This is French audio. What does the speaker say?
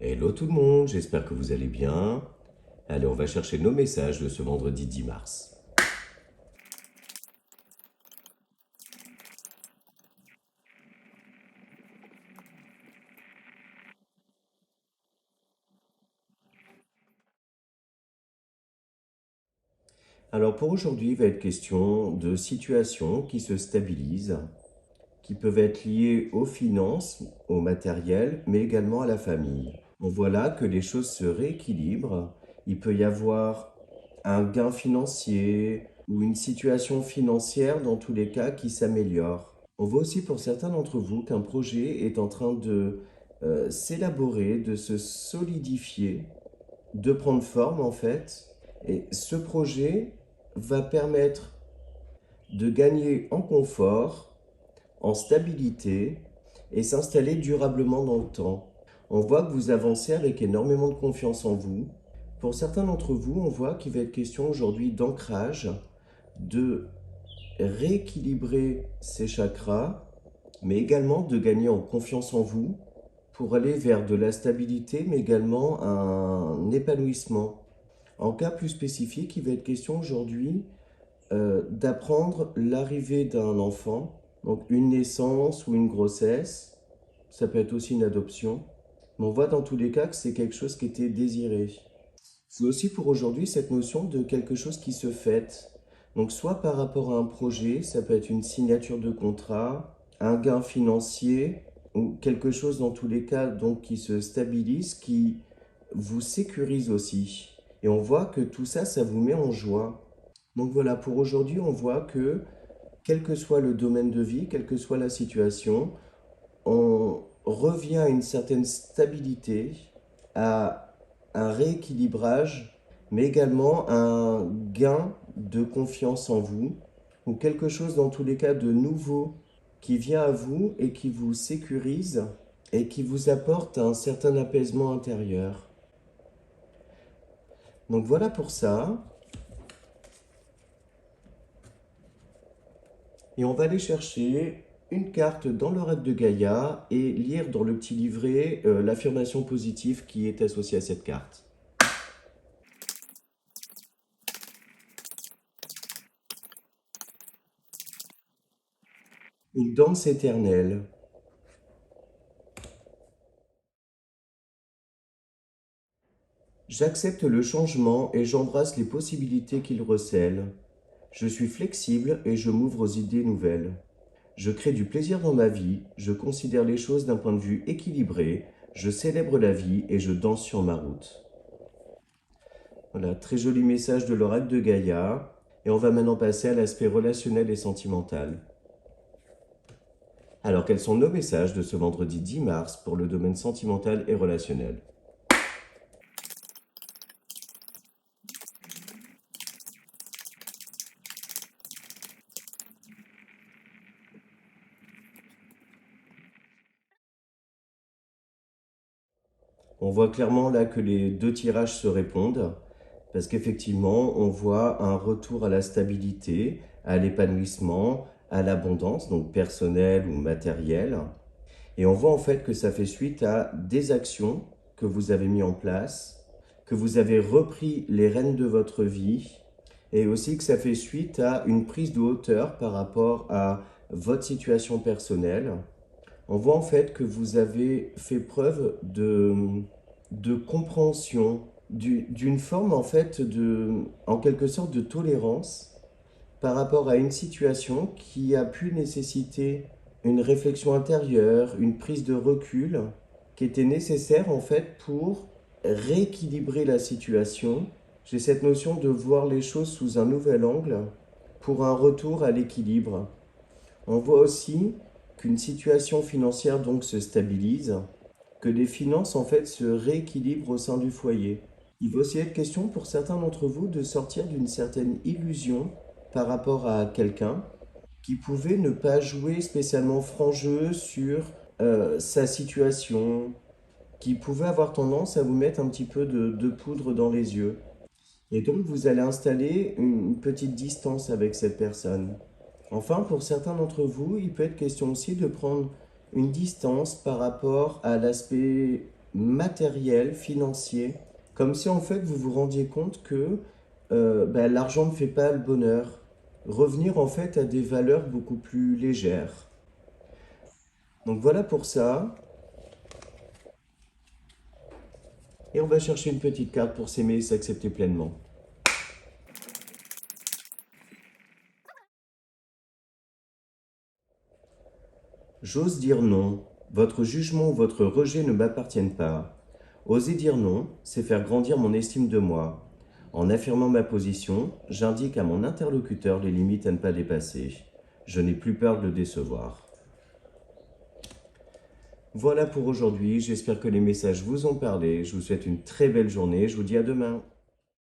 Hello tout le monde, j'espère que vous allez bien. Allez, on va chercher nos messages de ce vendredi 10 mars. Alors pour aujourd'hui, il va être question de situations qui se stabilisent, qui peuvent être liées aux finances, au matériel, mais également à la famille. On voit là que les choses se rééquilibrent. Il peut y avoir un gain financier ou une situation financière dans tous les cas qui s'améliore. On voit aussi pour certains d'entre vous qu'un projet est en train de s'élaborer, de se solidifier, de prendre forme en fait. Et ce projet va permettre de gagner en confort, en stabilité et s'installer durablement dans le temps. On voit que vous avancez avec énormément de confiance en vous. Pour certains d'entre vous, on voit qu'il va être question aujourd'hui d'ancrage, de rééquilibrer ces chakras, mais également de gagner en confiance en vous pour aller vers de la stabilité, mais également un épanouissement. En cas plus spécifique, il va être question aujourd'hui d'apprendre l'arrivée d'un enfant, donc une naissance ou une grossesse, ça peut être aussi une adoption, mais on voit dans tous les cas que c'est quelque chose qui était désiré. C'est aussi pour aujourd'hui cette notion de quelque chose qui se fête. Donc soit par rapport à un projet, ça peut être une signature de contrat, un gain financier, ou quelque chose dans tous les cas donc qui se stabilise, qui vous sécurise aussi. Et on voit que tout ça, ça vous met en joie. Donc voilà, pour aujourd'hui, on voit que quel que soit le domaine de vie, quelle que soit la situation, on revient à une certaine stabilité, à un rééquilibrage, mais également un gain de confiance en vous, ou quelque chose dans tous les cas de nouveau qui vient à vous et qui vous sécurise et qui vous apporte un certain apaisement intérieur. Donc voilà pour ça. Et on va aller chercher une carte dans l'oracle de Gaïa et lire dans le petit livret l'affirmation positive qui est associée à cette carte. Une danse éternelle. J'accepte le changement et j'embrasse les possibilités qu'il recèle. Je suis flexible et je m'ouvre aux idées nouvelles. Je crée du plaisir dans ma vie, je considère les choses d'un point de vue équilibré, je célèbre la vie et je danse sur ma route. Voilà, très joli message de l'oracle de Gaïa. Et on va maintenant passer à l'aspect relationnel et sentimental. Alors, quels sont nos messages de ce vendredi 10 mars pour le domaine sentimental et relationnel? On voit clairement là que les deux tirages se répondent, parce qu'effectivement, on voit un retour à la stabilité, à l'épanouissement, à l'abondance, donc personnelle ou matérielle. Et on voit en fait que ça fait suite à des actions que vous avez mis en place, que vous avez repris les rênes de votre vie, et aussi que ça fait suite à une prise de hauteur par rapport à votre situation personnelle. On voit en fait que vous avez fait preuve de compréhension, d'une forme en fait en quelque sorte de tolérance par rapport à une situation qui a pu nécessiter une réflexion intérieure, une prise de recul, qui était nécessaire en fait pour rééquilibrer la situation. J'ai cette notion de voir les choses sous un nouvel angle pour un retour à l'équilibre. On voit aussi qu'une situation financière donc se stabilise, que les finances en fait se rééquilibrent au sein du foyer. Il va aussi être question pour certains d'entre vous de sortir d'une certaine illusion par rapport à quelqu'un qui pouvait ne pas jouer spécialement franc jeu sur sa situation, qui pouvait avoir tendance à vous mettre un petit peu de poudre dans les yeux. Et donc vous allez installer une petite distance avec cette personne. Enfin, pour certains d'entre vous, il peut être question aussi de prendre une distance par rapport à l'aspect matériel, financier, comme si en fait vous vous rendiez compte que l'argent ne fait pas le bonheur. Revenir en fait à des valeurs beaucoup plus légères. Donc voilà pour ça. Et on va chercher une petite carte pour s'aimer et s'accepter pleinement. J'ose dire non. Votre jugement ou votre rejet ne m'appartiennent pas. Oser dire non, c'est faire grandir mon estime de moi. En affirmant ma position, j'indique à mon interlocuteur les limites à ne pas dépasser. Je n'ai plus peur de le décevoir. Voilà pour aujourd'hui, j'espère que les messages vous ont parlé. Je vous souhaite une très belle journée, je vous dis à demain.